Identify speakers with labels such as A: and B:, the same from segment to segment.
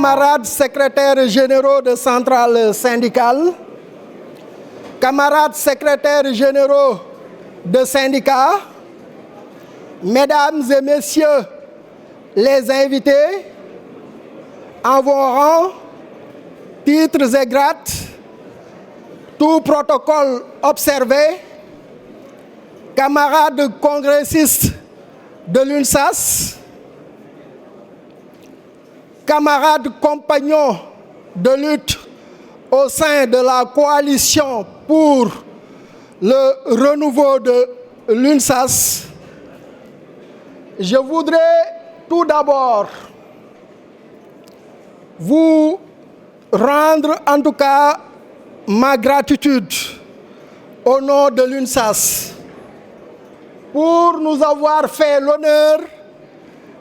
A: Camarades secrétaires généraux de centrales syndicales, camarades secrétaires généraux de syndicats, mesdames et messieurs les invités, en vos rangs, titres et grades, tout protocole observé, camarades congressistes de l'UNSAS, camarades compagnons de lutte au sein de la coalition pour le renouveau de l'UNSAS, je voudrais tout d'abord vous rendre en tout cas ma gratitude au nom de l'UNSAS pour nous avoir fait l'honneur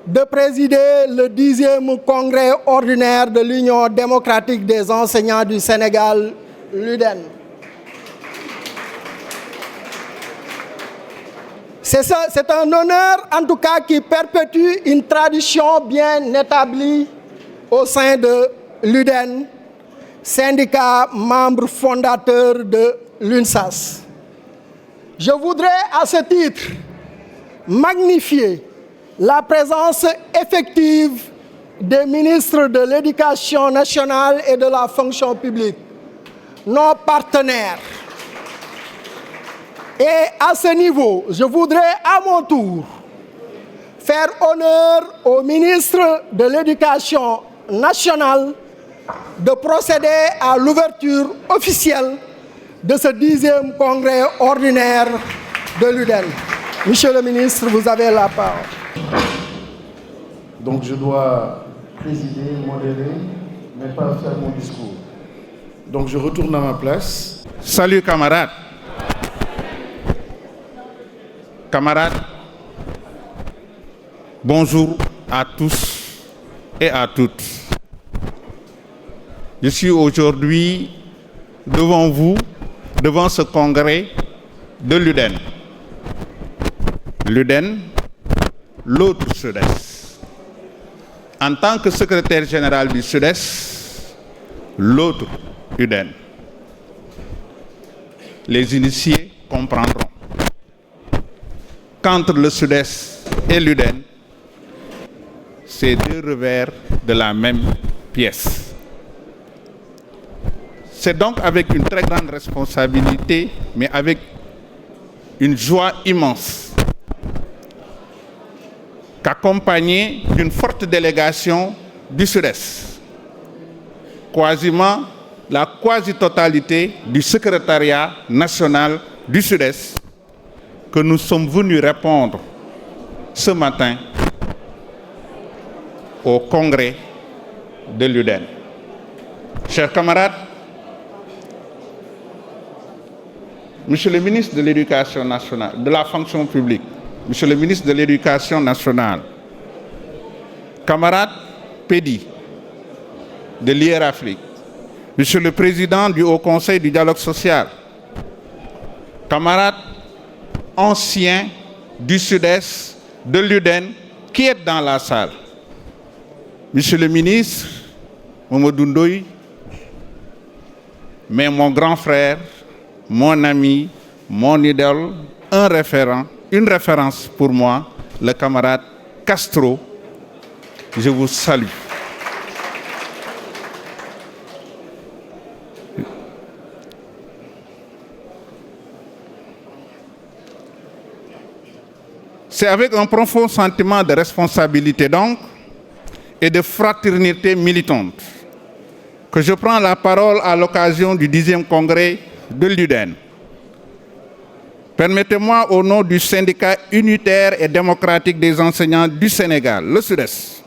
A: de présider le 10e congrès ordinaire de l'Union démocratique des enseignants du Sénégal, l'UDEN. C'est un honneur en tout cas qui perpétue une tradition bien établie au sein de l'UDEN, syndicat membre fondateur de l'UNSAS. Je voudrais à ce titre magnifier la présence effective des ministres de l'Éducation nationale et de la fonction publique, nos partenaires. Et à ce niveau, je voudrais à mon tour faire honneur au ministre de l'Éducation nationale de procéder à l'ouverture officielle de ce 10e congrès ordinaire de l'UDEN. Monsieur le ministre, vous avez la parole.
B: Donc je dois présider, modérer, mais pas faire mon discours. Donc je retourne à ma place.
C: Salut camarades. Camarades, bonjour à tous et à toutes. Je suis aujourd'hui devant vous, devant ce congrès de l'UDEN. L'UDEN, l'autre Sud-Est. En tant que secrétaire général du Sud-Est, l'autre UDEN. Les initiés comprendront qu'entre le Sud-Est et l'UDEN, c'est deux revers de la même pièce. C'est donc avec une très grande responsabilité, mais avec une joie immense, qu'accompagné d'une forte délégation du Sud-Est, quasiment la quasi-totalité du secrétariat national du Sud-Est, que nous sommes venus répondre ce matin au congrès de l'UDEN. Chers camarades, Monsieur le ministre de l'Éducation nationale, de la fonction publique, Monsieur le ministre de l'Éducation nationale, camarades PEDI de l'IR Afrique, Monsieur le Président du Haut Conseil du dialogue social, camarades anciens du Sud-Est, de l'UDEN, qui est dans la salle. Monsieur le ministre, Mamadou Ndoye, mais mon grand frère, mon ami, mon idole, un référent, une référence pour moi, le camarade Castro, je vous salue. C'est avec un profond sentiment de responsabilité donc et de fraternité militante que je prends la parole à l'occasion du 10e congrès de l'UDEN. Permettez-moi au nom du syndicat unitaire et démocratique des enseignants du Sénégal, le Sud-Est,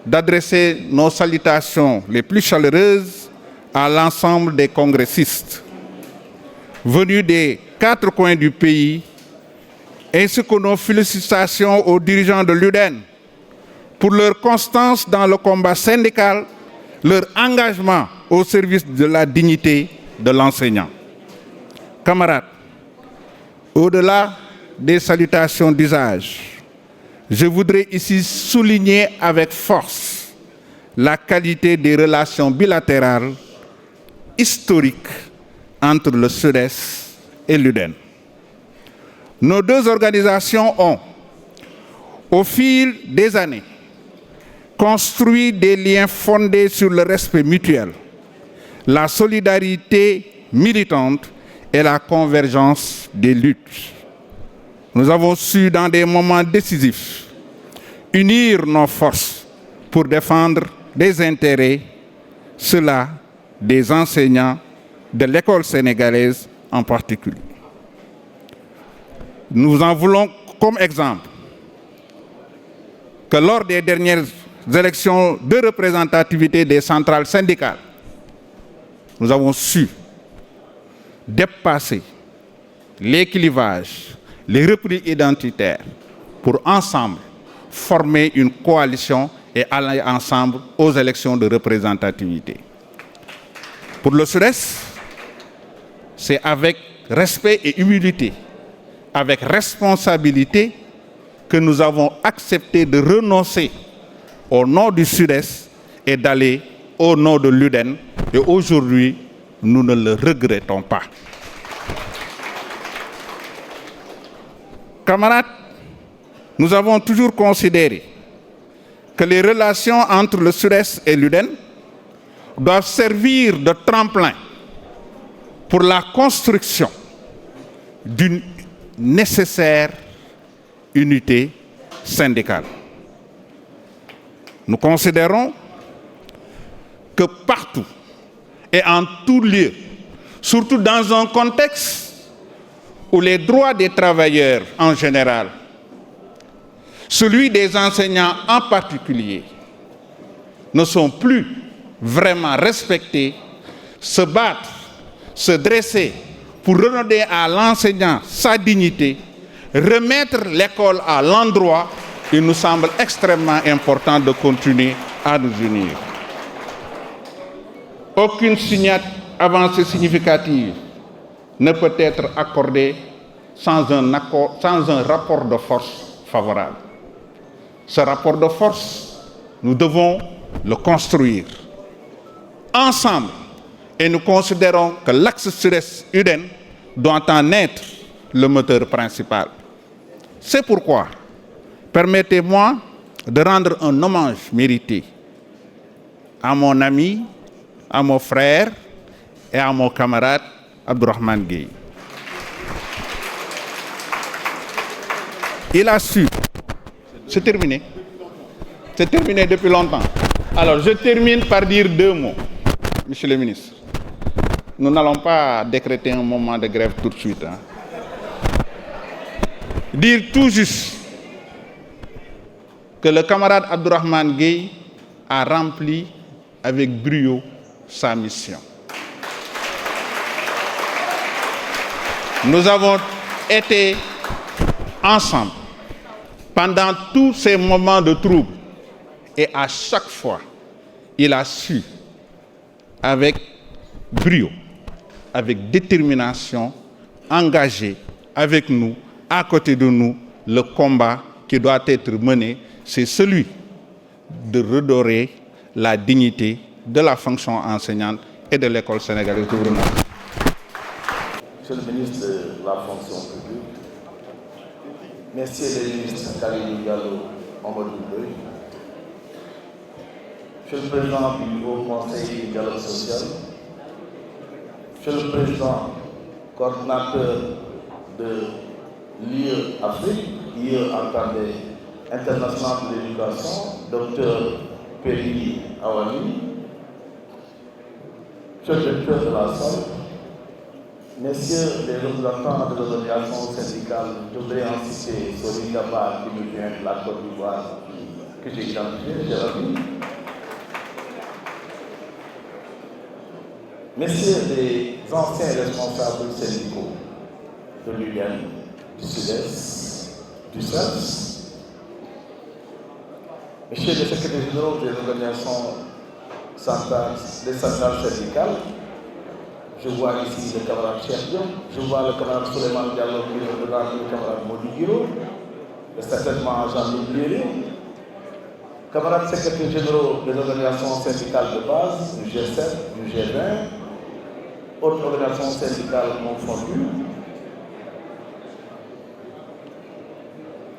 C: d'adresser nos salutations les plus chaleureuses à l'ensemble des congressistes venus des 4 coins du pays, ainsi que nos félicitations aux dirigeants de l'UDEN pour leur constance dans le combat syndical, leur engagement au service de la dignité de l'enseignant. Camarades, au-delà des salutations d'usage, je voudrais ici souligner avec force la qualité des relations bilatérales historiques entre le SUDES et l'UDEN. Nos deux organisations ont, au fil des années, construit des liens fondés sur le respect mutuel, la solidarité militante et la convergence des luttes. Nous avons su, dans des moments décisifs, unir nos forces pour défendre des intérêts, ceux-là des enseignants de l'école sénégalaise en particulier. Nous en voulons comme exemple que lors des dernières élections de représentativité des centrales syndicales, nous avons su dépasser les clivages, les replis identitaires pour ensemble former une coalition et aller ensemble aux élections de représentativité. Pour le SUDES, c'est avec respect et humilité, avec responsabilité, que nous avons accepté de renoncer au nom du SUDES et d'aller au nom de l'UDEN. Et aujourd'hui, nous ne le regrettons pas. Camarades, nous avons toujours considéré que les relations entre le SUDES et l'UDEN doivent servir de tremplin pour la construction d'une nécessaire unité syndicale. Nous considérons que partout et en tout lieu, surtout dans un contexte où les droits des travailleurs en général, celui des enseignants en particulier, ne sont plus vraiment respectés, se battre, se dresser pour redonner à l'enseignant sa dignité, remettre l'école à l'endroit, il nous semble extrêmement important de continuer à nous unir. Aucune avancée significative ne peut être accordée sans un rapport de force favorable. Ce rapport de force, nous devons le construire ensemble et nous considérons que l'axe SUDES-UDEN doit en être le moteur principal. C'est pourquoi, permettez-moi de rendre un hommage mérité à mon ami, à mon frère et à mon camarade Abdourahmane Gueye. Il a su. C'est terminé. C'est terminé depuis longtemps. Alors, je termine par dire deux mots, Monsieur le ministre. Nous n'allons pas décréter un moment de grève tout de suite. Dire tout juste que le camarade Abdourahmane Gueye a rempli avec brio sa mission. Nous avons été ensemble pendant tous ces moments de trouble et à chaque fois, il a su, avec brio, avec détermination, engager avec nous, à côté de nous, le combat qui doit être mené, c'est celui de redorer la dignité de la fonction enseignante et de l'école sénégalaise.
B: Monsieur le ministre de la fonction publique, messieurs les ministres Khalilou Diallo, Amadou Ndoye, Monsieur le président du Haut Conseil du dialogue social, Monsieur le président coordinateur de l'IE Afrique, IE entendez international de l'éducation, Dr Péri Awani, Monsieur le directeur de la salle, messieurs les représentants de l'organisation syndicale, je voudrais en citer Sori Gaba qui nous vient de la Côte d'Ivoire, que j'ai identifié, Jérémy. Messieurs les anciens responsables syndicaux de l'UDEN, du SUDES, du SELS, messieurs les secrétaires généraux des organisations centrales, des centrales syndicales, je vois ici le camarade Cheikh Diop, je vois le camarade Souleymane Diallo qui représente le camarade Modi Guiro, et certainement Jean-Louis Béré. camarades secrétaires généraux des organisations syndicales de base, du G7, du G20, autres organisations syndicales confondues,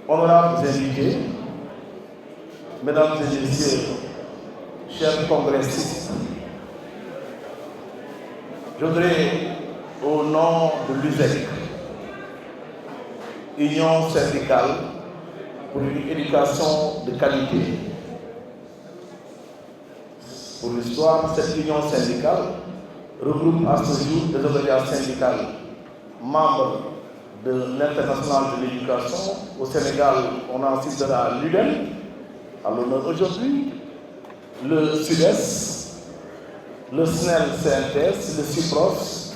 B: honorables invités, mesdames et messieurs, chers congressistes, je voudrais, au nom de l'USEC, Union syndicale pour une éducation de qualité. Pour l'histoire, cette union syndicale regroupe à ce jour des organisations syndicales membres de l'Internationale de l'éducation. Au Sénégal, on en citera l'UDEN, à l'honneur aujourd'hui, le SUDES, le SNEL-CNTS, le CIPROS,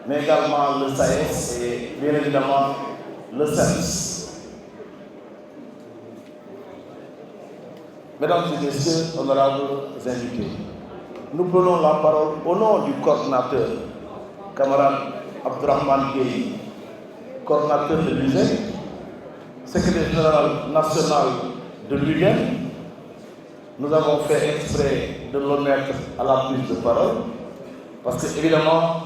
B: mais également le SAES et bien évidemment le SENS. Mesdames et messieurs, honorables invités, nous prenons la parole au nom du coordinateur, camarade Abdourahmane Gueye, coordinateur de l'USEC, secrétaire général national de l'UDEN. Nous avons fait exprès de le mettre à la prise de parole, parce que évidemment,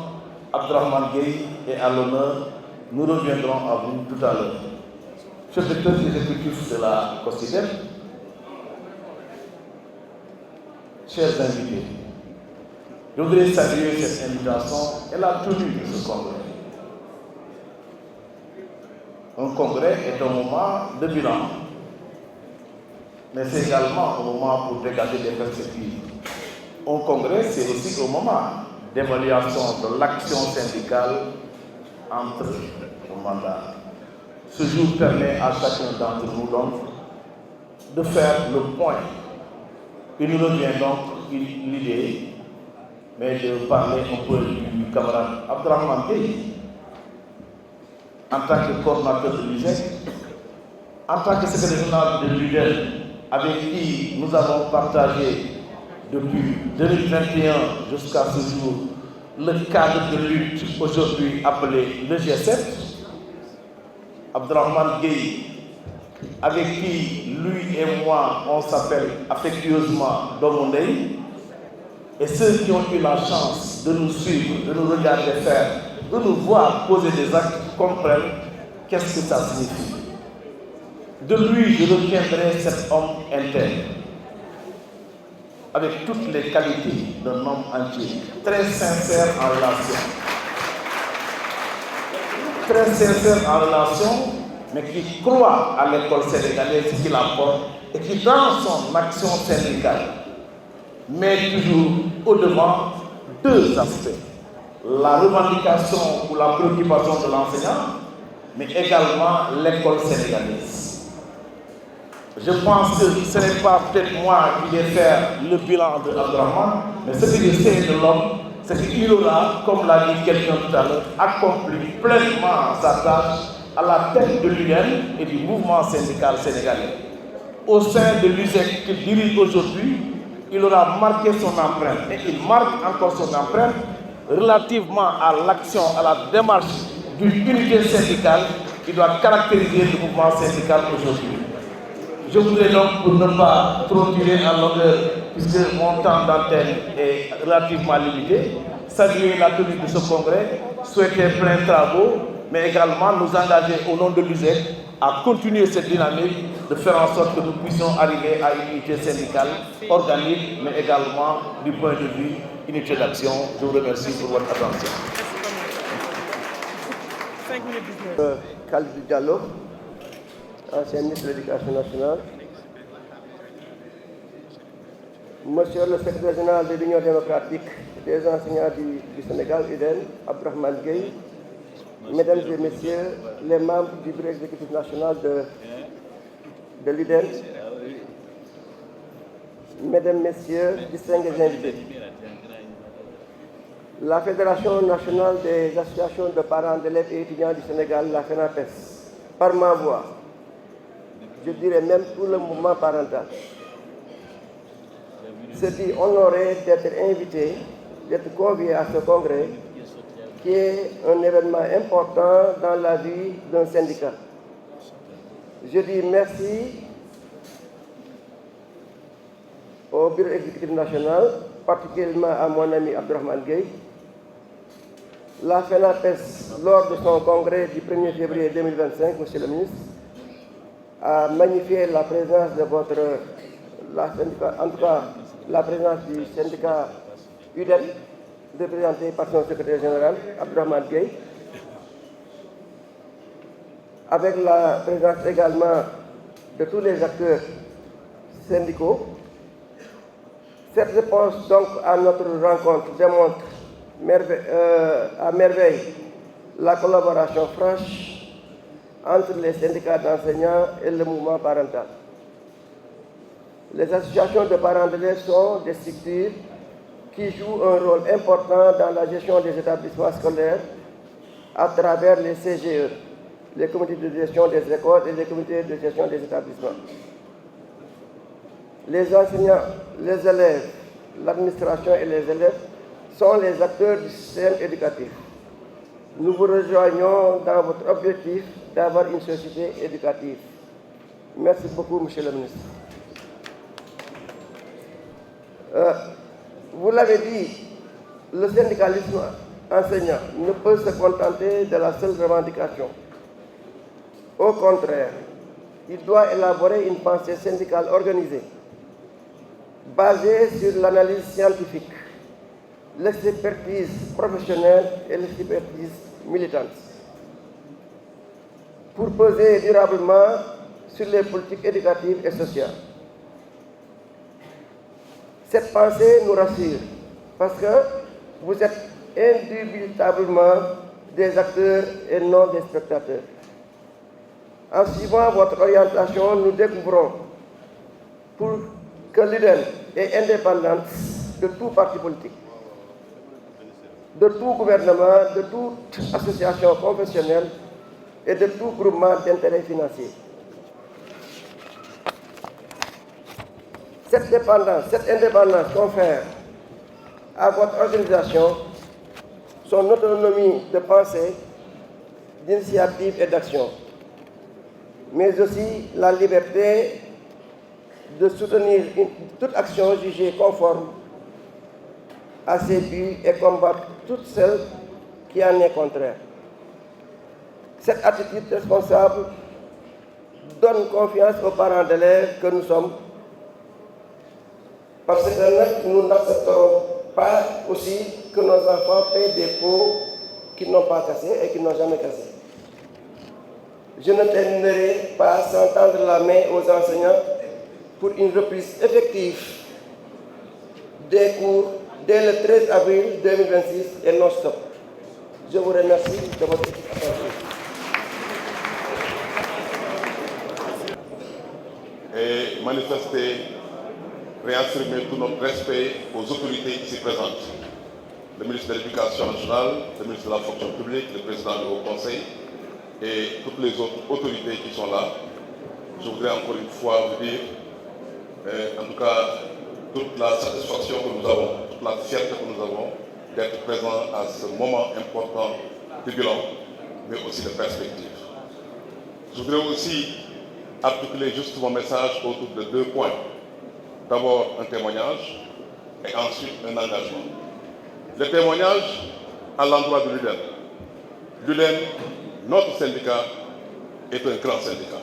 B: Abdourahmane Gueye est à l'honneur. Nous reviendrons à vous tout à l'heure. Chef de chef exécutif de la COSIDEP, chers invités, je voudrais saluer cette invitation et la tenue de ce congrès. Un congrès est un moment de bilan, mais c'est également un moment pour dégager des perspectives. Un congrès, c'est aussi un moment d'évaluation de l'action syndicale entre nos mandats. Ce jour permet à chacun d'entre nous donc de faire le point. Il nous revient donc l'idée, mais de parler un peu du camarade Abdourahmane Gueye, en tant que coordinateur de l'USEC, en tant que secrétaire général de l'UDEN, avec qui nous avons partagé depuis 2021 jusqu'à ce jour le cadre de lutte aujourd'hui appelé le G7. Abdourahmane Gueye, avec qui lui et moi on s'appelle affectueusement Domondei, et ceux qui ont eu la chance de nous suivre, de nous regarder faire, de nous voir poser des actes, comprennent qu'est-ce que ça signifie. De lui, je retiendrai cet homme intègre, avec toutes les qualités d'un homme entier, très sincère en relation. Très sincère en relation, mais qui croit à l'école sénégalaise qui l'apporte et qui, dans son action syndicale, met toujours au-devant deux aspects. La revendication ou la préoccupation de l'enseignant, mais également l'école sénégalaise. Je pense que ce n'est pas peut-être moi qui vais faire le bilan de Abdourahmane, mais ce que je sais de l'homme, c'est qu'il aura, comme l'a dit quelqu'un tout à l'heure, accompli pleinement sa tâche à la tête de l'UDEN et du mouvement syndical sénégalais. Au sein de l'USEC qu'il dirige aujourd'hui, il aura marqué son empreinte et il marque encore son empreinte relativement à l'action, à la démarche d'une unité syndicale qui doit caractériser le mouvement syndical aujourd'hui. Je voudrais donc, pour ne pas trop tirer en longueur, puisque mon temps d'antenne est relativement limité, saluer la tenue de ce congrès, souhaiter plein de travaux, mais également nous engager au nom de l'USEC à continuer cette dynamique, de faire en sorte que nous puissions arriver à une unité syndicale organique, mais également du point de vue unité d'action. Je vous remercie pour votre attention.
D: Khalidou Diallo, ancien ministre de l'Éducation nationale, Monsieur le secrétaire général de l'Union démocratique des enseignants du Sénégal, UDEN, Abdourahmane Gueye, Mesdames et Messieurs les membres du bureau exécutif national de l'UDEN, Mesdames, Messieurs, distingués invités, la Fédération nationale des associations de parents d'élèves et étudiants du Sénégal, la FENAPES, par ma voix, je dirais même tout le mouvement parental, se dit honoré d'être invité, d'être convié à ce congrès, qui est un événement important dans la vie d'un syndicat. Je dis merci au bureau exécutif national, particulièrement à mon ami Abdourahmane Gueye. La FENAPES, lors de son congrès du 1er février 2025, Monsieur le ministre, a magnifié la présence de en tout cas la présence du syndicat UDEN, représenté par son secrétaire général, Abdourahmane Gueye, avec la présence également de tous les acteurs syndicaux. Cette réponse donc à notre rencontre démontre à merveille la collaboration franche entre les syndicats d'enseignants et le mouvement parental. Les associations de parents d'élèves sont des structures qui jouent un rôle important dans la gestion des établissements scolaires à travers les CGE, les comités de gestion des écoles et les comités de gestion des établissements. Les enseignants, les élèves, l'administration et les élèves sont les acteurs du système éducatif. Nous vous rejoignons dans votre objectif d'avoir une société éducative. Merci beaucoup, Monsieur le ministre. Vous l'avez dit, le syndicalisme enseignant ne peut se contenter de la seule revendication. Au contraire, il doit élaborer une pensée syndicale organisée, basée sur l'analyse scientifique, l'expertise professionnelle et l'expertise militante, pour peser durablement sur les politiques éducatives et sociales. Cette pensée nous rassure parce que vous êtes indubitablement des acteurs et non des spectateurs. En suivant votre orientation, nous découvrons que l'UDEN est indépendante de tout parti politique, de tout gouvernement, de toute association confessionnelle et de tout groupement d'intérêt financier. Cette indépendance confère à votre organisation son autonomie de pensée, d'initiative et d'action, mais aussi la liberté de soutenir toute action jugée conforme à ses buts et combattre toutes celles qui en est contraire. Cette attitude responsable donne confiance aux parents d'élèves que nous sommes, parce que nous n'accepterons pas aussi que nos enfants paient des pots qu'ils n'ont pas cassés et qu'ils n'ont jamais cassés. Je ne terminerai pas sans tendre la main aux enseignants pour une reprise effective des cours dès le 13 avril 2026 et non-stop. Je vous remercie de votre attention.
E: Et manifester, réaffirmer tout notre respect aux autorités ici présentes. Le ministre de l'Éducation nationale, le ministre de la fonction publique, le président du Haut Conseil et toutes les autres autorités qui sont là. Je voudrais encore une fois vous dire, en tout cas, toute la satisfaction que nous avons, toute la fierté que nous avons d'être présents à ce moment important de bilan, mais aussi de perspective. Je voudrais aussi articuler juste mon message autour de 2 points. D'abord un témoignage et ensuite un engagement. Le témoignage à l'endroit de l'UDEN. L'UDEN, notre syndicat, est un grand syndicat.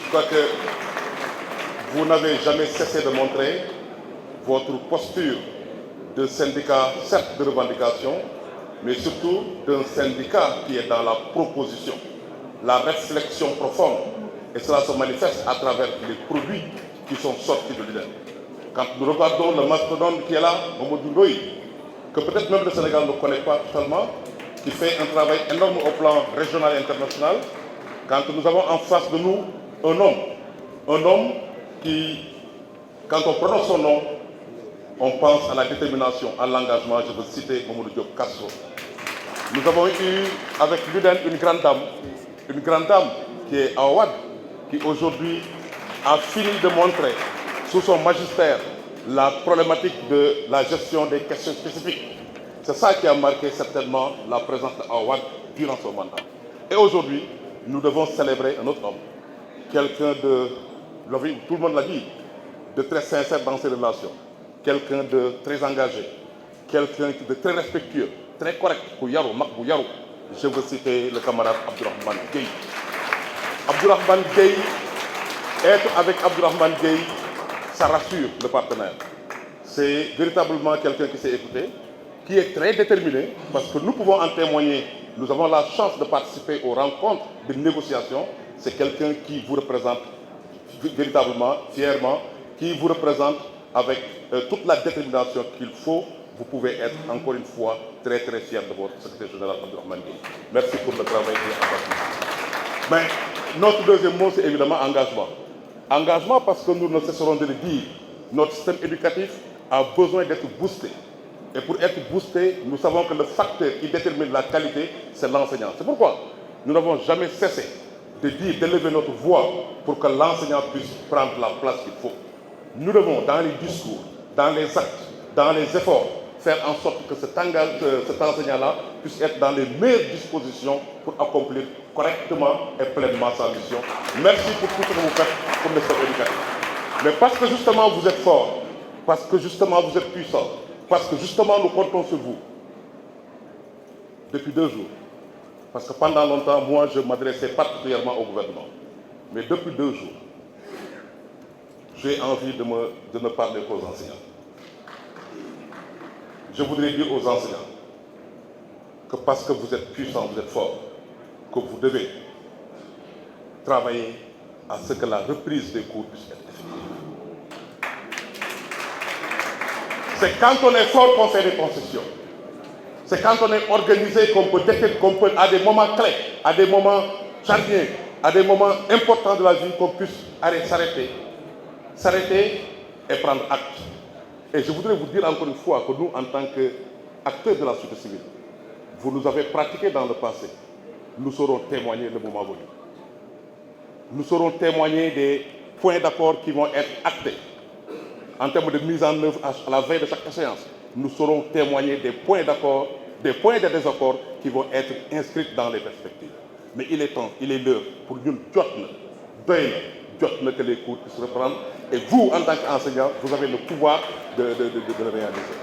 E: Je crois que vous n'avez jamais cessé de montrer votre posture de syndicat, certes de revendication, mais surtout d'un syndicat qui est dans la proposition, la réflexion profonde. Et cela se manifeste à travers les produits qui sont sortis de l'UDEN. Quand nous regardons le mastodonte qui est là, Mamadou Ndoye, que peut-être même le Sénégal ne connaît pas totalement, qui fait un travail énorme au plan régional et international, quand nous avons en face de nous un homme qui, quand on prononce son nom, on pense à la détermination, à l'engagement. Je veux citer Mamadou Diop Castro. Nous avons eu avec l'UDEN une grande dame qui est Awad, qui aujourd'hui a fini de montrer sous son magistère la problématique de la gestion des questions spécifiques. C'est ça qui a marqué certainement la présence d'Awad durant son mandat. Et aujourd'hui, nous devons célébrer un autre homme, quelqu'un de, tout le monde l'a dit, de très sincère dans ses relations, quelqu'un de très engagé, quelqu'un de très respectueux, très correct, je veux citer le camarade Abdourahmane Gueye. Abdourahmane Gueye, être avec Abdourahmane Gueye, ça rassure le partenaire. C'est véritablement quelqu'un qui s'est écouté, qui est très déterminé, parce que nous pouvons en témoigner. Nous avons la chance de participer aux rencontres de négociation. C'est quelqu'un qui vous représente véritablement, fièrement, qui vous représente avec toute la détermination qu'il faut. Vous pouvez être encore une fois très très fier de votre secrétaire général Abdourahmane Gueye. Merci pour le travail qui est accompli. Mais notre deuxième mot, c'est évidemment engagement. Engagement parce que nous ne cesserons de le dire, notre système éducatif a besoin d'être boosté. Et pour être boosté, nous savons que le facteur qui détermine la qualité, c'est l'enseignant. C'est pourquoi nous n'avons jamais cessé de dire, d'élever notre voix pour que l'enseignant puisse prendre la place qu'il faut. Nous devons, dans les discours, dans les actes, dans les efforts, faire en sorte que cet enseignant-là puisse être dans les meilleures dispositions pour accomplir correctement et pleinement sa mission. Merci pour tout ce que vous faites pour le secteur éducatif. Mais parce que justement vous êtes fort, parce que justement vous êtes puissant, parce que justement nous comptons sur vous, depuis 2 jours, parce que pendant longtemps, moi je m'adressais particulièrement au gouvernement, mais depuis 2 jours, j'ai envie de ne parler qu'aux enseignants. Je voudrais dire aux enseignants que parce que vous êtes puissants, vous êtes forts, que vous devez travailler à ce que la reprise des cours puisse être effective. C'est quand on est fort qu'on fait des concessions. C'est quand on est organisé qu'on peut, à des moments clés, à des moments charniers, à des moments importants de la vie, qu'on puisse s'arrêter et prendre acte. Et je voudrais vous dire encore une fois que nous, en tant qu'acteurs de la société civile, vous nous avez pratiqué dans le passé. Nous saurons témoigner le moment venu. Nous saurons témoigner des points d'accord qui vont être actés. En termes de mise en œuvre à la veille de chaque séance, nous saurons témoigner des points d'accord, des points de désaccord qui vont être inscrits dans les perspectives. Mais il est temps, il est l'heure pour nous, que les cours puissent reprendre. Et vous, en tant qu'enseignant, vous avez le pouvoir de le réaliser.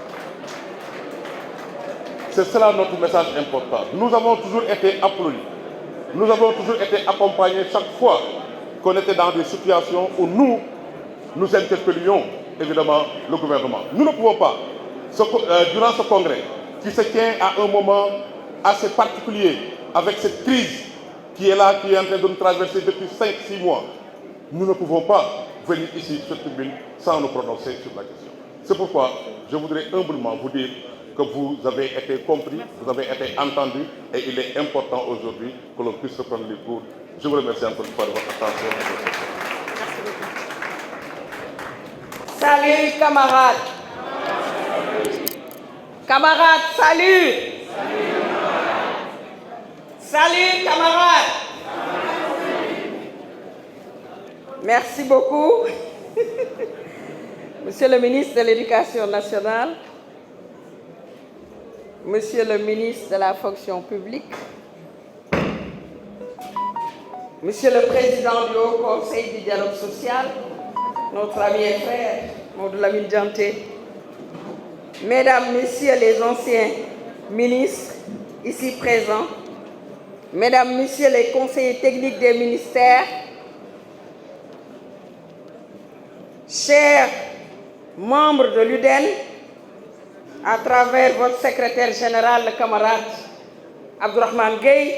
E: C'est cela notre message important. Nous avons toujours été applaudis. Nous avons toujours été accompagnés chaque fois qu'on était dans des situations où nous interpellions évidemment le gouvernement. Nous ne pouvons pas, durant ce congrès, qui se tient à un moment assez particulier, avec cette crise qui est là, qui est en train de nous traverser depuis 5-6 mois, nous ne pouvons pas venir ici sur cette tribune sans nous prononcer sur la question. C'est pourquoi je voudrais humblement vous dire que vous avez été compris, vous avez été entendus, et il est important aujourd'hui que l'on puisse reprendre les cours. Je vous remercie encore une fois de votre attention.
F: Salut camarades. Camarades, salut. Salut camarades. Merci beaucoup. Monsieur le ministre de l'Éducation nationale, Monsieur le ministre de la fonction publique, Monsieur le président du Haut Conseil du dialogue social, notre ami et frère, Mamadou Lamine Dianté, Mesdames, Messieurs les anciens ministres ici présents, Mesdames, Messieurs les conseillers techniques des ministères, chers membres de l'UDEN, à travers votre secrétaire général, le camarade Abdourahmane Gueye,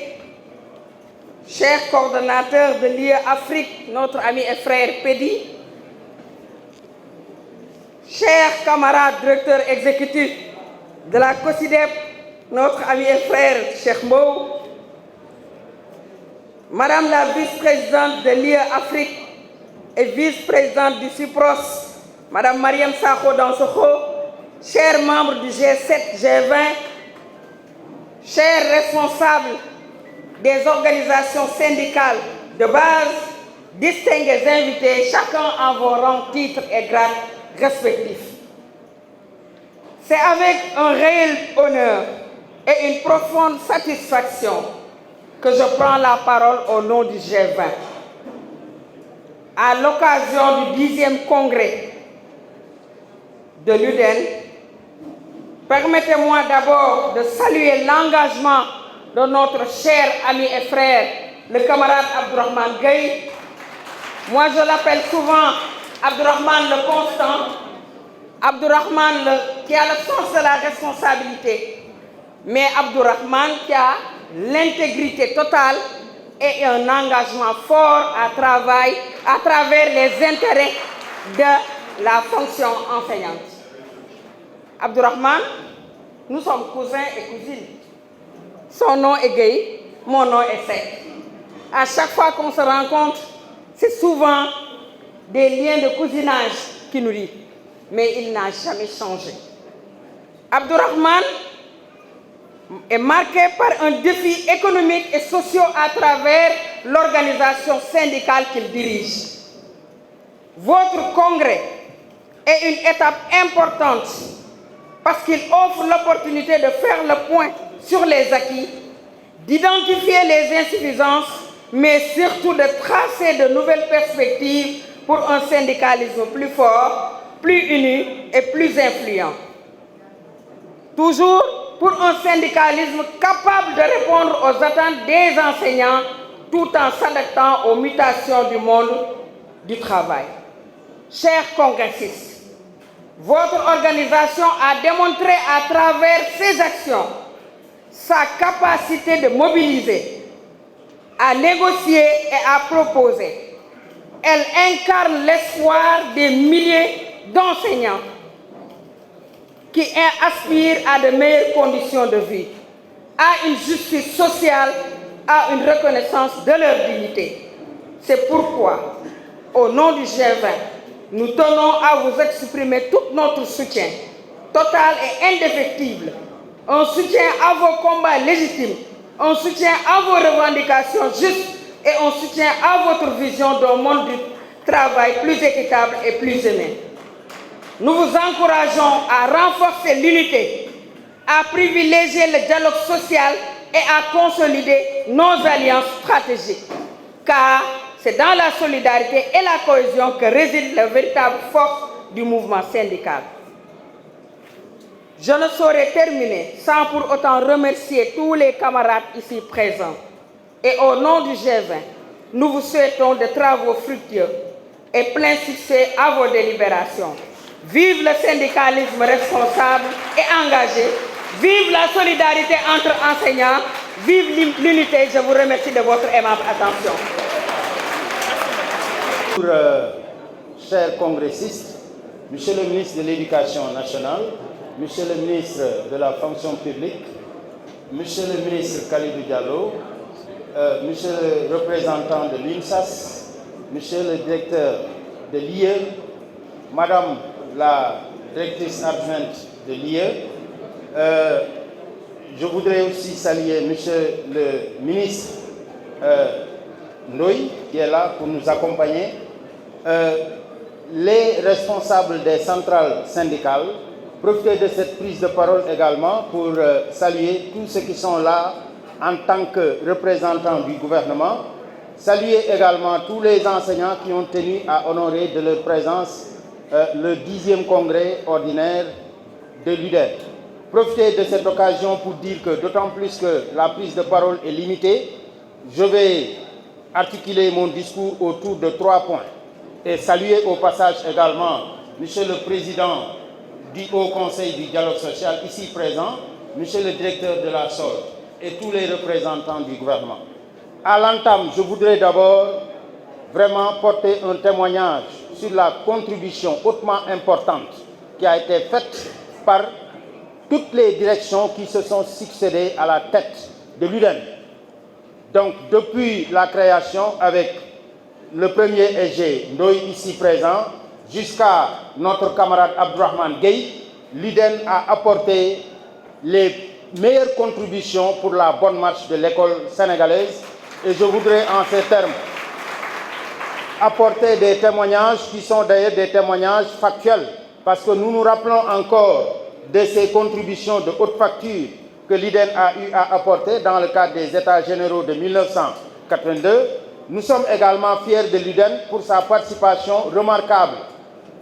F: cher coordonnateur de l'IE Afrique, notre ami et frère Pédi, chers camarades directeurs exécutifs de la COSIDEP, notre ami et frère Cheikh Mbow, Madame la vice-présidente de l'IE Afrique et vice-présidente du CIPROS, Madame Mariam Sakho Dansokho, chers membres du G7, G20, chers responsables des organisations syndicales de base, distingués invités, chacun en vos rangs, titres et grades respectifs. C'est avec un réel honneur et une profonde satisfaction que je prends la parole au nom du G20. À l'occasion du 10e congrès de l'UDEN, permettez-moi d'abord de saluer l'engagement de notre cher ami et frère, le camarade Abdourahmane Gueye. Moi, je l'appelle souvent Abdourahmane le constant, Abdourahmane qui a le sens de la responsabilité, mais Abdourahmane qui a l'intégrité totale et un engagement fort à travers les intérêts de la fonction enseignante. Abdourahmane, nous sommes cousins et cousines. Son nom est Gueye, mon nom est Seck. À chaque fois qu'on se rencontre, c'est souvent des liens de cousinage qui nous lient. Mais il n'a jamais changé. Abdourahmane est marqué par un défi économique et social à travers l'organisation syndicale qu'il dirige. Votre congrès est une étape importante parce qu'il offre l'opportunité de faire le point sur les acquis, d'identifier les insuffisances, mais surtout de tracer de nouvelles perspectives pour un syndicalisme plus fort, plus uni et plus influent. Toujours pour un syndicalisme capable de répondre aux attentes des enseignants tout en s'adaptant aux mutations du monde du travail. Chers congressistes, votre organisation a démontré à travers ses actions sa capacité de mobiliser, à négocier et à proposer. Elle incarne l'espoir des milliers d'enseignants qui aspirent à de meilleures conditions de vie, à une justice sociale, à une reconnaissance de leur dignité. C'est pourquoi, au nom du G20, nous tenons à vous exprimer tout notre soutien, total et indéfectible, un soutien à vos combats légitimes, un soutien à vos revendications justes et un soutien à votre vision d'un monde du travail plus équitable et plus humain. Nous vous encourageons à renforcer l'unité, à privilégier le dialogue social et à consolider nos alliances stratégiques. Car c'est dans la solidarité et la cohésion que réside la véritable force du mouvement syndical. Je ne saurais terminer sans pour autant remercier tous les camarades ici présents. Et au nom du G20, nous vous souhaitons des travaux fructueux et plein succès à vos délibérations. Vive le syndicalisme responsable et engagé. Vive la solidarité entre enseignants. Vive l'unité. Je vous remercie de votre aimable attention.
G: Chers congressistes, Monsieur le ministre de l'Éducation nationale, Monsieur le ministre de la fonction publique, Monsieur le ministre Khalidou Diallo, Monsieur le représentant de l'UNSAS, Monsieur le directeur de l'IE, Madame la directrice adjointe de l'IE, je voudrais aussi saluer Monsieur le ministre Ndoye qui est là pour nous accompagner, les responsables des centrales syndicales. Profitez de cette prise de parole également pour saluer tous ceux qui sont là en tant que représentants du gouvernement. Saluer également tous les enseignants qui ont tenu à honorer de leur présence le 10e congrès ordinaire de l'UDEN. Profitez de cette occasion pour dire que d'autant plus que la prise de parole est limitée, je vais articuler mon discours autour de 3 points et saluer au passage également Monsieur le Président du Haut Conseil du dialogue social ici présent, Monsieur le directeur de la SOL et tous les représentants du gouvernement. À l'entame, je voudrais d'abord vraiment porter un témoignage sur la contribution hautement importante qui a été faite par toutes les directions qui se sont succédées à la tête de l'UDEN. Donc, depuis la création avec le premier EG Ndoye ici présent, jusqu'à notre camarade Abdourahmane Gueye, l'UDEN a apporté les meilleures contributions pour la bonne marche de l'école sénégalaise. Et je voudrais en ces termes apporter des témoignages qui sont d'ailleurs des témoignages factuels, parce que nous nous rappelons encore de ces contributions de haute facture que l'UDEN a eu à apporter dans le cadre des États généraux de 1982. Nous sommes également fiers de l'UDEN pour sa participation remarquable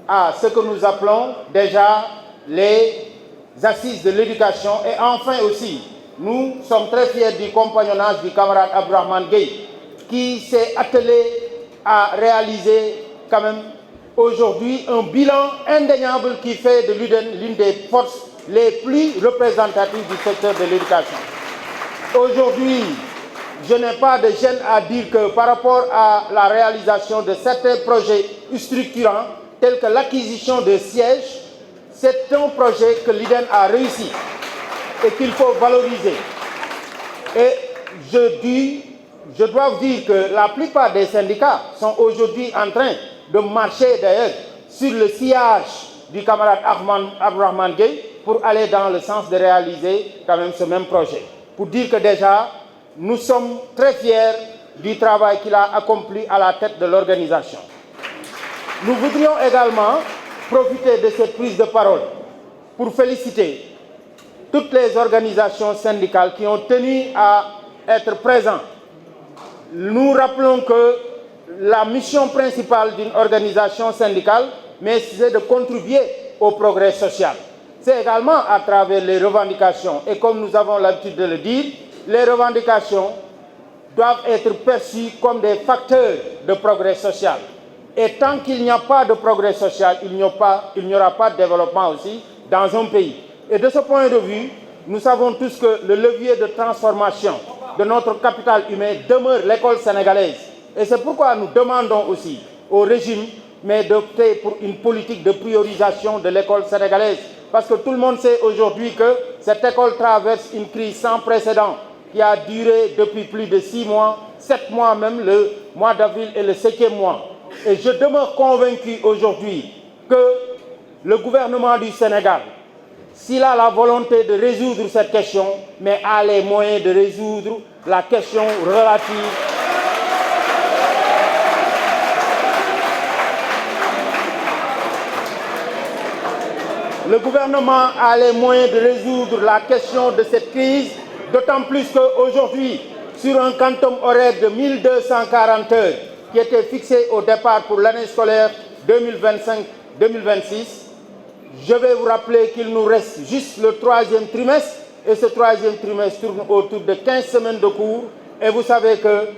G: à ce que nous appelons déjà les assises de l'éducation. Et enfin aussi, nous sommes très fiers du compagnonnage du camarade Abdourahmane Gueye, qui s'est attelé à réaliser quand même aujourd'hui un bilan indéniable qui fait de l'UDEN l'une des forces les plus représentatives du secteur de l'éducation. Aujourd'hui, je n'ai pas de gêne à dire que par rapport à la réalisation de certains projets structurants, tels que l'acquisition de sièges, c'est un projet que l'UDEN a réussi et qu'il faut valoriser. Et je dois vous dire que la plupart des syndicats sont aujourd'hui en train de marcher d'ailleurs sur le sillage du camarade Abdourahmane Gueye pour aller dans le sens de réaliser quand même ce même projet. Pour dire que déjà, nous sommes très fiers du travail qu'il a accompli à la tête de l'organisation. Nous voudrions également profiter de cette prise de parole pour féliciter toutes les organisations syndicales qui ont tenu à être présentes. Nous rappelons que la mission principale d'une organisation syndicale, c'est de contribuer au progrès social. C'est également à travers les revendications. Et comme nous avons l'habitude de le dire, les revendications doivent être perçues comme des facteurs de progrès social. Et tant qu'il n'y a pas de progrès social, il n'y aura pas de développement aussi dans un pays. Et de ce point de vue, nous savons tous que le levier de transformation de notre capital humain demeure l'école sénégalaise. Et c'est pourquoi nous demandons aussi au régime d'opter pour une politique de priorisation de l'école sénégalaise. Parce que tout le monde sait aujourd'hui que cette école traverse une crise sans précédent qui a duré depuis plus de 6 mois, 7 mois même, le mois d'avril et le 7e mois. Et je demeure convaincu aujourd'hui que le gouvernement du Sénégal, s'il a la volonté de résoudre cette question, mais a les moyens de résoudre la question relative le gouvernement a les moyens de résoudre la question de cette crise, d'autant plus qu'aujourd'hui, sur un quantum horaire de 1240 heures qui était fixé au départ pour l'année scolaire 2025-2026, je vais vous rappeler qu'il nous reste juste le 3e trimestre, et ce 3e trimestre tourne autour de 15 semaines de cours, et vous savez que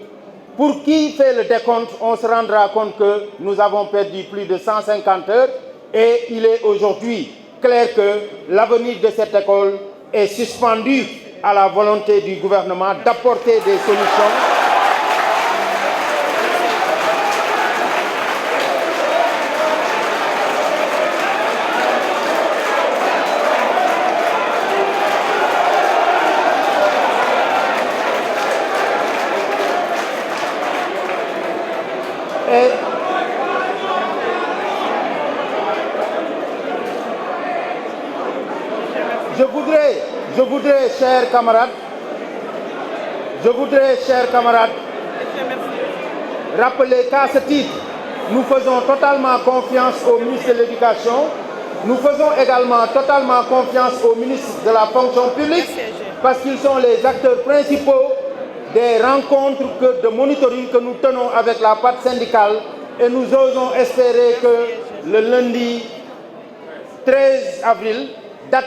G: pour qui fait le décompte, on se rendra compte que nous avons perdu plus de 150 heures, et il est aujourd'hui clair que l'avenir de cette école est suspendu à la volonté du gouvernement d'apporter des solutions Je voudrais, chers camarades, rappeler qu'à ce titre, nous faisons totalement confiance au ministre de l'Éducation, nous faisons également totalement confiance au ministre de la fonction publique, parce qu'ils sont les acteurs principaux des rencontres de monitoring que nous tenons avec la part syndicale, et nous osons espérer que le lundi 13 avril, date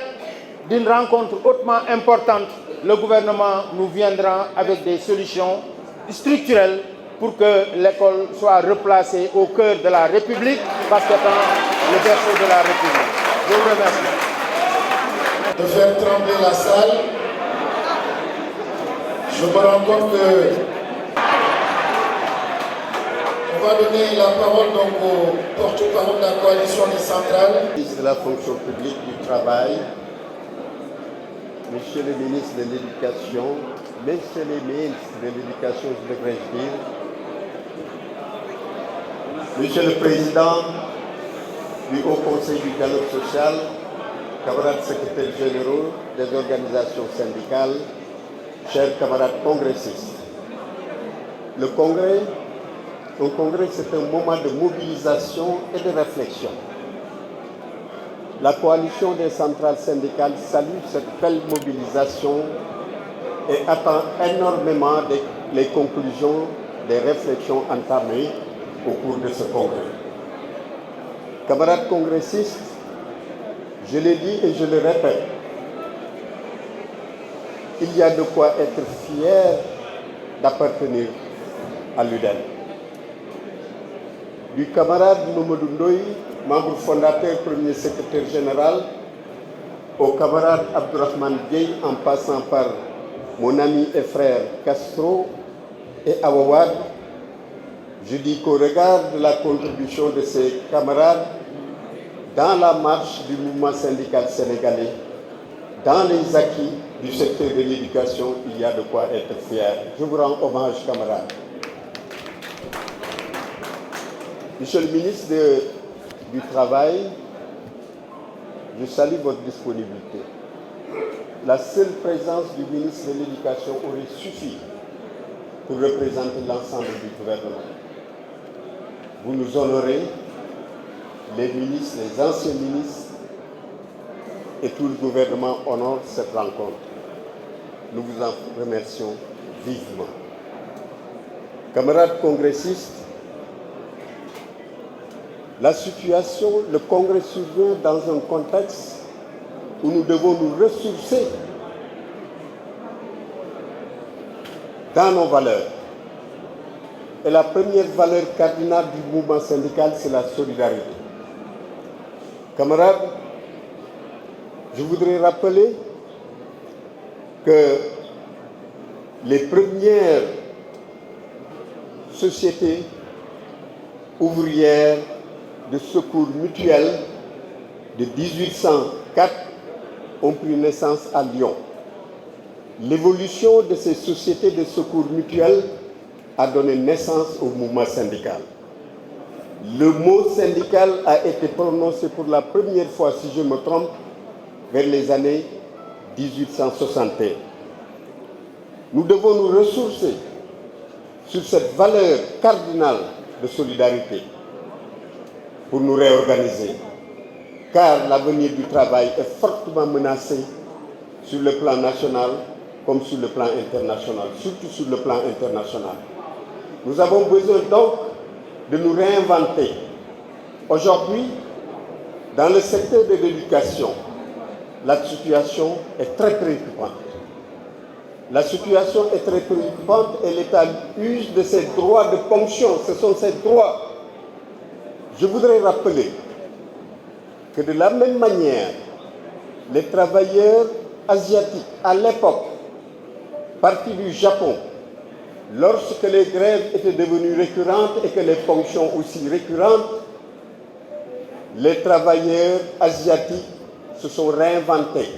G: d'une rencontre hautement importante, le gouvernement nous viendra avec des solutions structurelles pour que l'école soit replacée au cœur de la République, parce que c'est le berceau de la République. Je vous remercie.
H: De faire trembler la salle, je me rends compte que on va donner la parole donc au porte-parole de la coalition des centrales.
I: Ministre de la fonction publique, du travail, Monsieur le ministre de l'Éducation, Messieurs les ministres de l'Éducation, je devrais dire, Monsieur le Président du Haut Conseil du dialogue social, camarades secrétaires généraux des organisations syndicales, chers camarades congressistes. Le congrès, c'est un moment de mobilisation et de réflexion. La coalition des centrales syndicales salue cette belle mobilisation et attend énormément les conclusions des réflexions entamées au cours de ce congrès. Camarades congressistes, je l'ai dit et je le répète, il y a de quoi être fier d'appartenir à l'UDEN. Du camarade Mamadou Ndoye, membre fondateur, premier secrétaire général, au camarade Abdourahmane Gueye, en passant par mon ami et frère Castro et Awawad, je dis qu'au regard de la contribution de ces camarades dans la marche du mouvement syndical sénégalais, dans les acquis du secteur de l'éducation, il y a de quoi être fier. Je vous rends hommage, camarades. Monsieur le ministre du Travail, je salue votre disponibilité. La seule présence du ministre de l'Éducation aurait suffi pour représenter l'ensemble du gouvernement. Vous nous honorez, les ministres, les anciens ministres et tout le gouvernement honore cette rencontre. Nous vous en remercions vivement. Camarades congressistes, la situation, le Congrès survient dans un contexte où nous devons nous ressourcer dans nos valeurs. Et la première valeur cardinale du mouvement syndical, c'est la solidarité. Camarades, je voudrais rappeler que les premières sociétés ouvrières de secours mutuel de 1804 ont pris naissance à Lyon. L'évolution de ces sociétés de secours mutuel a donné naissance au mouvement syndical. Le mot syndical a été prononcé pour la première fois, si je me trompe, vers les années 1861. Nous devons nous ressourcer sur cette valeur cardinale de solidarité pour nous réorganiser, car l'avenir du travail est fortement menacé sur le plan national comme sur le plan international, surtout sur le plan international. Nous avons besoin donc de nous réinventer. Aujourd'hui, dans le secteur de l'éducation, la situation est très préoccupante. La situation est très préoccupante et l'État use de ses droits de ponction. Ce sont ses droits. Je voudrais rappeler que de la même manière, les travailleurs asiatiques, à l'époque, partis du Japon, lorsque les grèves étaient devenues récurrentes et que les ponctions aussi récurrentes, les travailleurs asiatiques se sont réinventés.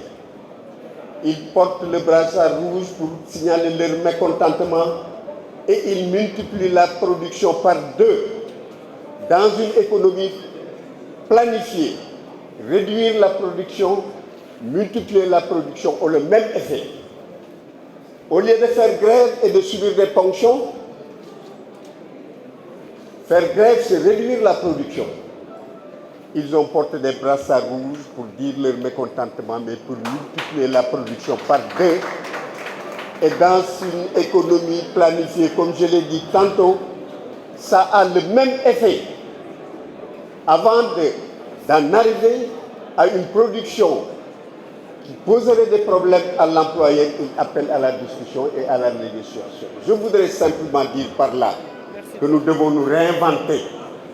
I: Ils portent le brassard rouge pour signaler leur mécontentement et ils multiplient la production par 2. Dans une économie planifiée, réduire la production, multiplier la production ont le même effet. Au lieu de faire grève et de subir des ponctions, faire grève, c'est réduire la production. Ils ont porté des brassards rouges pour dire leur mécontentement, mais pour multiplier la production par 2. Et dans une économie planifiée, comme je l'ai dit tantôt, ça a le même effet. Avant d'en arriver à une production qui poserait des problèmes à l'employeur, il appelle à la discussion et à la négociation. Je voudrais simplement dire par là que nous devons nous réinventer.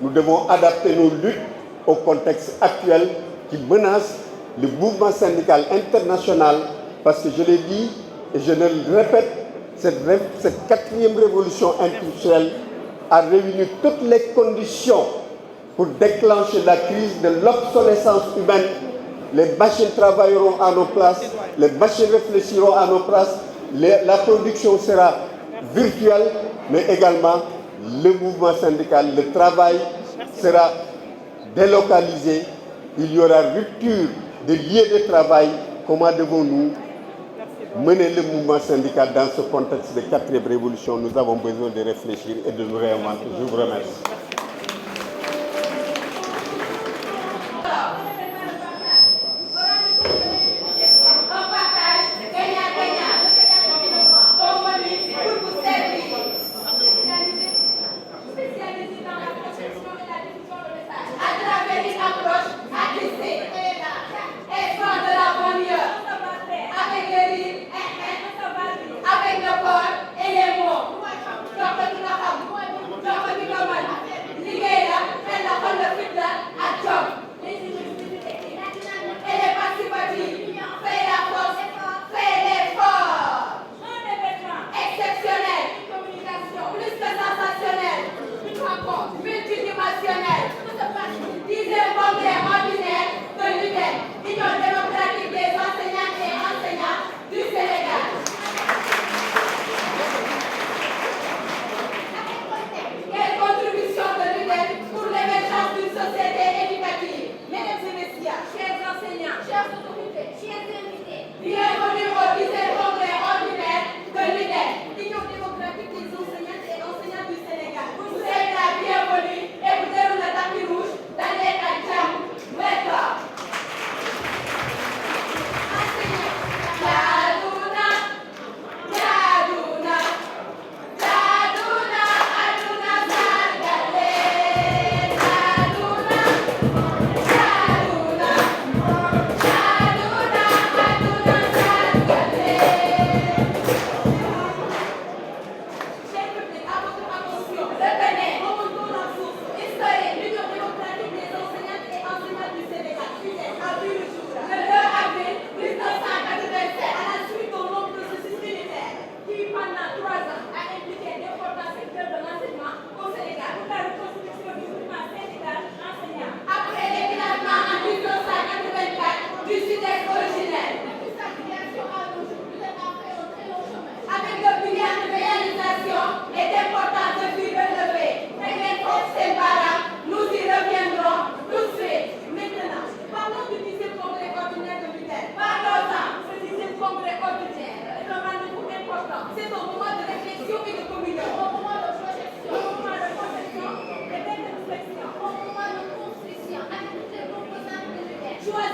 I: Nous devons adapter nos luttes au contexte actuel qui menace le mouvement syndical international, parce que je l'ai dit et je le répète, cette 4e révolution industrielle a réuni toutes les conditions pour déclencher la crise de l'obsolescence humaine. Les machines travailleront à nos places, les machines réfléchiront à nos places, la production sera virtuelle, mais également le mouvement syndical, le travail sera délocalisé, il y aura rupture de lieux de travail. Comment devons-nous mener le mouvement syndical dans ce contexte de 4e révolution? Nous avons besoin de réfléchir et de nous réinventer. Je vous remercie.
J: À travers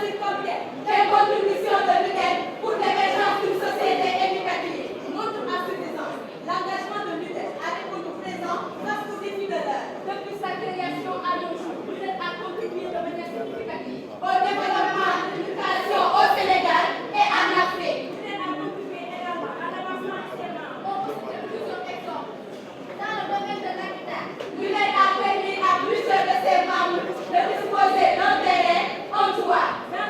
J: ainsi combien des contributions de l'UDEN pour l'émergence d'une société éducative. Notre insuffisance, l'engagement de l'UDEN a répondu présent face aux défis de l'heure. Depuis sa création à nos jours, l'UDEN a contribué de manière significative au développement de l'éducation au Sénégal et en Afrique. L'UDEN a contribué également à l'avancement extérieur. On peut citer plusieurs exemples. Dans le domaine de l'habitat, l'UDEN a permis à plusieurs de ses membres de disposer d'un terrain en toit. Dans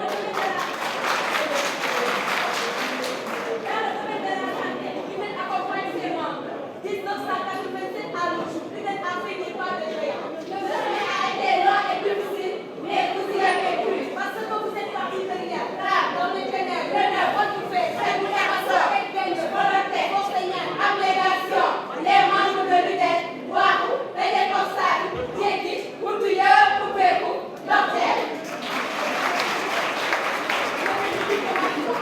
J: le domaine de la santé, l'UDEN accompagne ses membres. 1987 à nos jours, l'UDEN a fait des pas de géant. Le chemin a été long et difficile, mais vous y avez cru. Parce que vous êtes parti de rien. Dans les ténèbres, votre fait, c'est vous de volonté, enseignant, abnégation. Les membres de l'UDEN, waouh, les constats, Diéki, Moutouya, Koupékou, Docteur.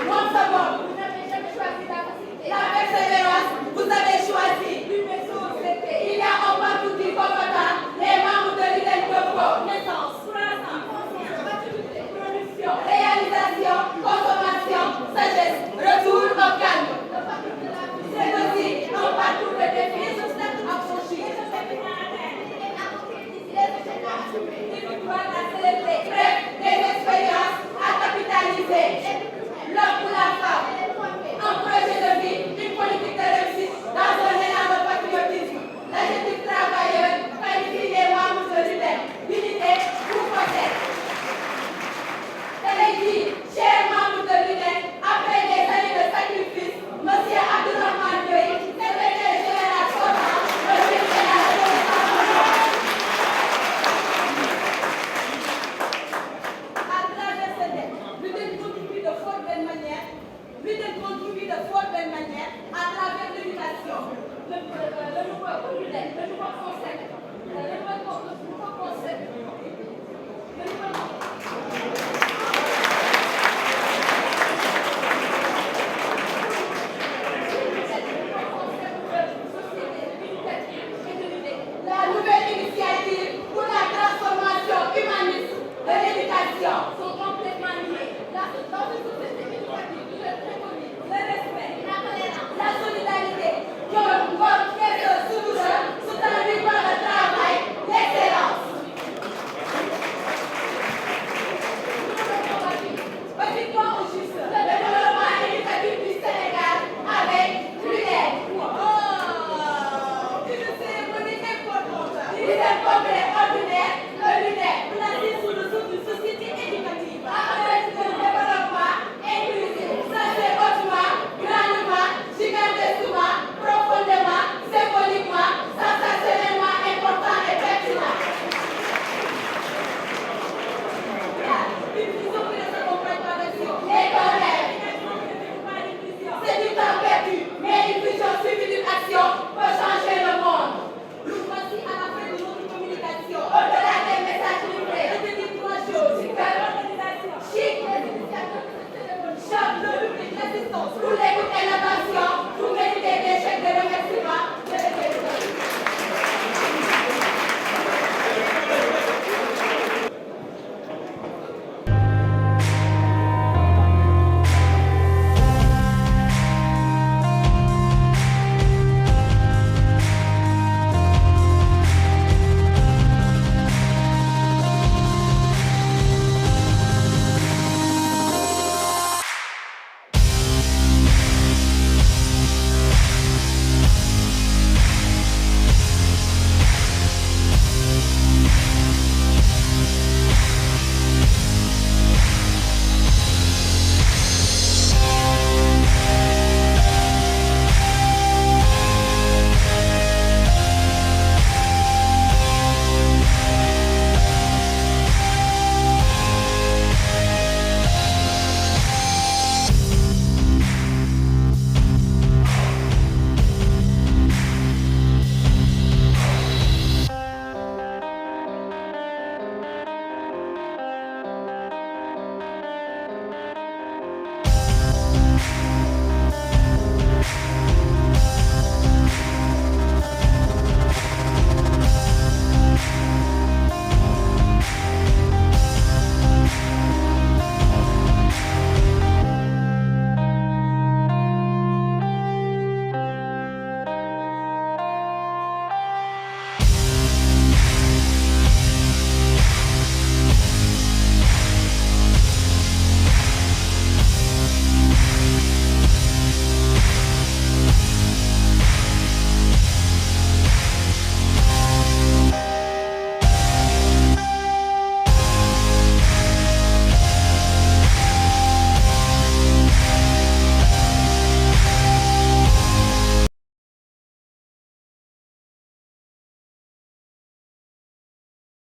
J: Mon sabot, vous n'avez jamais choisi la facilité. La persévérance, vous avez choisi une maison il y a un partout du combattant, les membres de l'UDEN de naissance, croissance, conscience, maturité, production, réalisation, consommation, sagesse, retour au calme. C'est aussi un parcours de défis, obstacles à franchir. Des victoires à célébrer, bref, des expériences à capitaliser. L'homme pour la femme, un projet de vie, une politique de réussite dans un élan de patriotisme. L'adjectif travailleur qualifie les membres de l'UDEN, l'unité pour possède. Je l'ai dit, chers membres de l'UDEN, après des années de sacrifice, M. Abdourahmane Gueye, secrétaire général sortant, le ministère de la à travers ce texte, l'UDEN contribue de fort belle manière. L'UDEN contribue de fort belle manière à travers l'éducation. Le nouveau l'UDEN, le nouveau concept, la nouvelle initiative pour la transformation humaniste de l'éducation sont complètement liées. Dans une société éducative, je préconise le respect, la tolérance, la solidarité, votre soutenu par le travail, l'excellence. Petitement ou juste, le développement éducatif du Sénégal avec l'UDEN. Une cérémonie importante. L'UDEN congrès ordinaire, le l'UDEN, placé sous le sceau d'une société éducative, avec un développement inclusif, centré hautement, grandement, gigantesquement, profondément, symboliquement, sensationnellement important et pertinent. Une vision qui ne s'accompagne pas d'action. Et d'un rêve. C'est du temps perdu, mais une vision suivie d'une action peut changer le monde. Nous voici à la fin de notre communication. Au-delà des messages livrés, je te dis trois choses. L'organisation, chic, les initiateurs de cette cérémonie, chef, le public, l'assistance, tous les